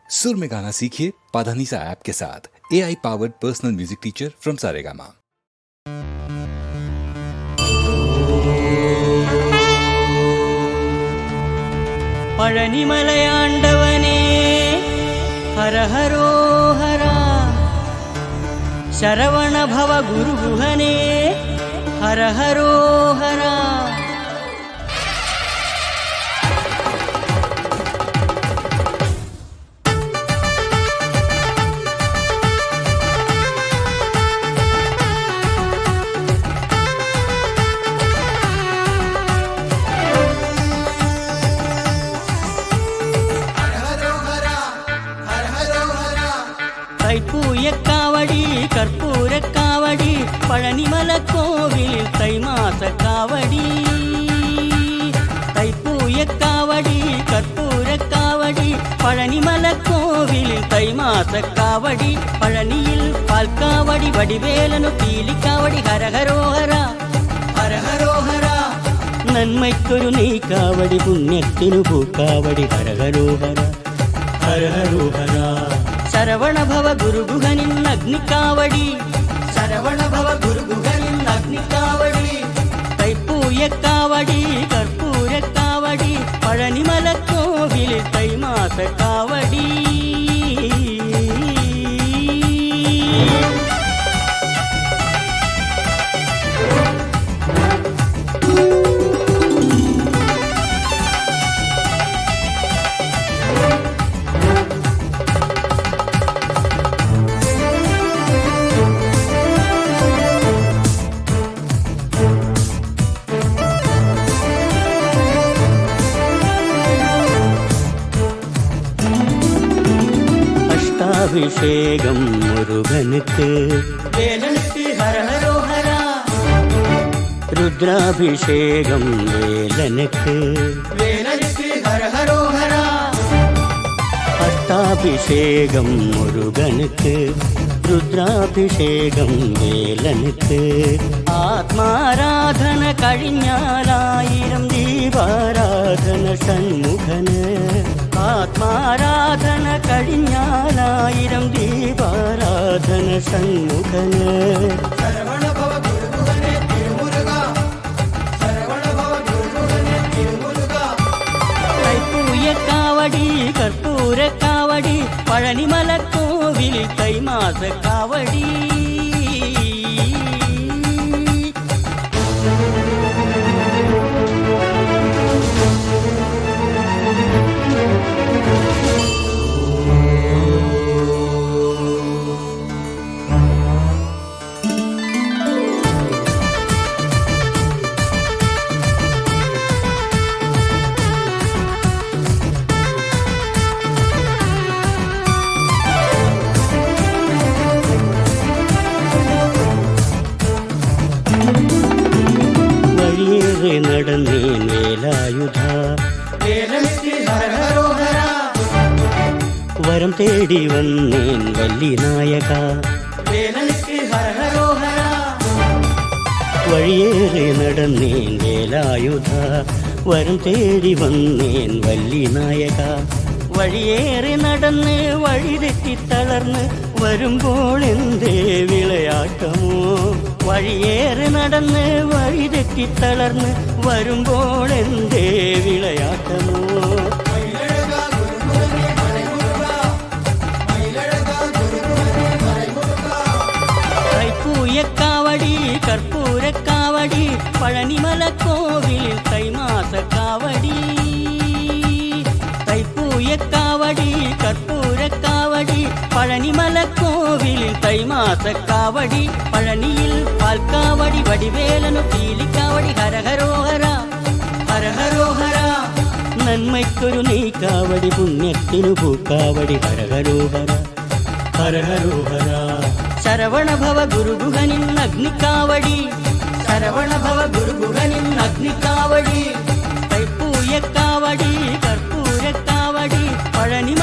सुर में गाना सीखिए पाधानीसा ऐप के साथ। AI powered personal music teacher from Saregama. पழனிமலையாண்டவனே हर हरो हरा, शरवण भव गुरुगुहने हर हरो हरा। தைப்பூய காவடி கற்பூர காவடி பழனிமலை கோவில் தை மாச காவடி। தைப்பூய காவடி கற்பூர காவடி பழனிமலை கோவில் தை மாச காவடி। பழனியில் பால் காவடி வடிவேலனு பீலி காவடி ஹரஹரோஹரா ஹரஹரோஹரா। നന്മയ്ക്കൊരു നീ കാവടി പുണ്യത്തിനു പൂക്കാവടി ഹരഹരോഹര ഹരഹരോഹര। ശരവണ ഭവ ഗുരുഗുഹനിൻ അഗ്നിക്കാവടി ശരവണ ഭവ ഗുരുഗുഹനിൻ അഗ്നിക്കാവടി। തൈപ്പൂയ കാവടി കർപ്പൂര കാവടി പഴനിമല കോവിൽ തൈമാസ കാവടി। அபிஷேகம் முருகனுக்கு வேலனுக்கு ஹரஹரோஹரா। ருத்ராபிஷேகம் வேலனுக்கு வேலனுக்கு ஹரஹரோஹரா। அஷ்டாபிஷேகம் முருகனுக்கு രുദ്രാഭിഷേകം വേലനുക്ക്। ആത്മാരാധന കഴിഞ്ഞാലായിരം ദീപാരാധന ഷൺമുഖന്। ആത്മാരാധന കഴിഞ്ഞാലായിരം ദീപാരാധന ഷൺമുഖന്। ശരവണ ഭവ ഗുരുഗുഹനെ തിരുമുരുക ശരവണ ഭവ ഗുരുഗുഹനെ തിരുമുരുക। തൈപ്പൂയ കാവടി കർപ്പൂര കാവടി പഴനിമല കോവിൽ தைமாச காவடி। നടന്നേൻ വേലായുധ വേലനുക്ക് ഹരഹരോഹര। വരം തേടി വന്നേൻ വല്ലി നായക വേലനുക്ക് ഹരഹരോഹര। വഴിയേറെ നടന്നേൻ വേലായുധ വരം തേടി വന്നേൻ വല്ലി നായക। വഴിയേറെ നടന്ന് വഴിതെറ്റി തളർന്ന് വരുമ്പോൾ എന്തേ വിളയാട്ടമോ। വഴിയേറെ നടന്ന് വഴിതെറ്റി തളർന്ന് വരുമ്പോൾ എന്തേ വിളയാട്ടമോ। തൈപ്പൂയ കാവടി കർപ്പൂര കാവടി പഴനിമല കോവിൽ തൈമാസ കാവടി। തൈപ്പൂയ കാവടി കർപ്പൂര കാവടി പഴനിമല കോവിൽ തൈമാസ കാവടി। പഴനിയിൽ പാൽ കാവടി വടിവേലനു പീലി കാവടി ഹരഹരോഹര ഹരഹരോഹര। നന്മയ്ക്കൊരു നീ കാവടി പുണ്യത്തിനു പൂക്കാവടി ഹരഹരോഹര ഹരഹരോഹര। ശരവണ ഭവ ഗുരുഗുഹനിൻ അഗ്നിക്കാവടി ശരവണ ഭവ ഗുരുഗുഹനിൻ അഗ്നിക്കാവടി। തൈപ്പൂയ കാവടി കർപ്പൂര കാവടി പഴനി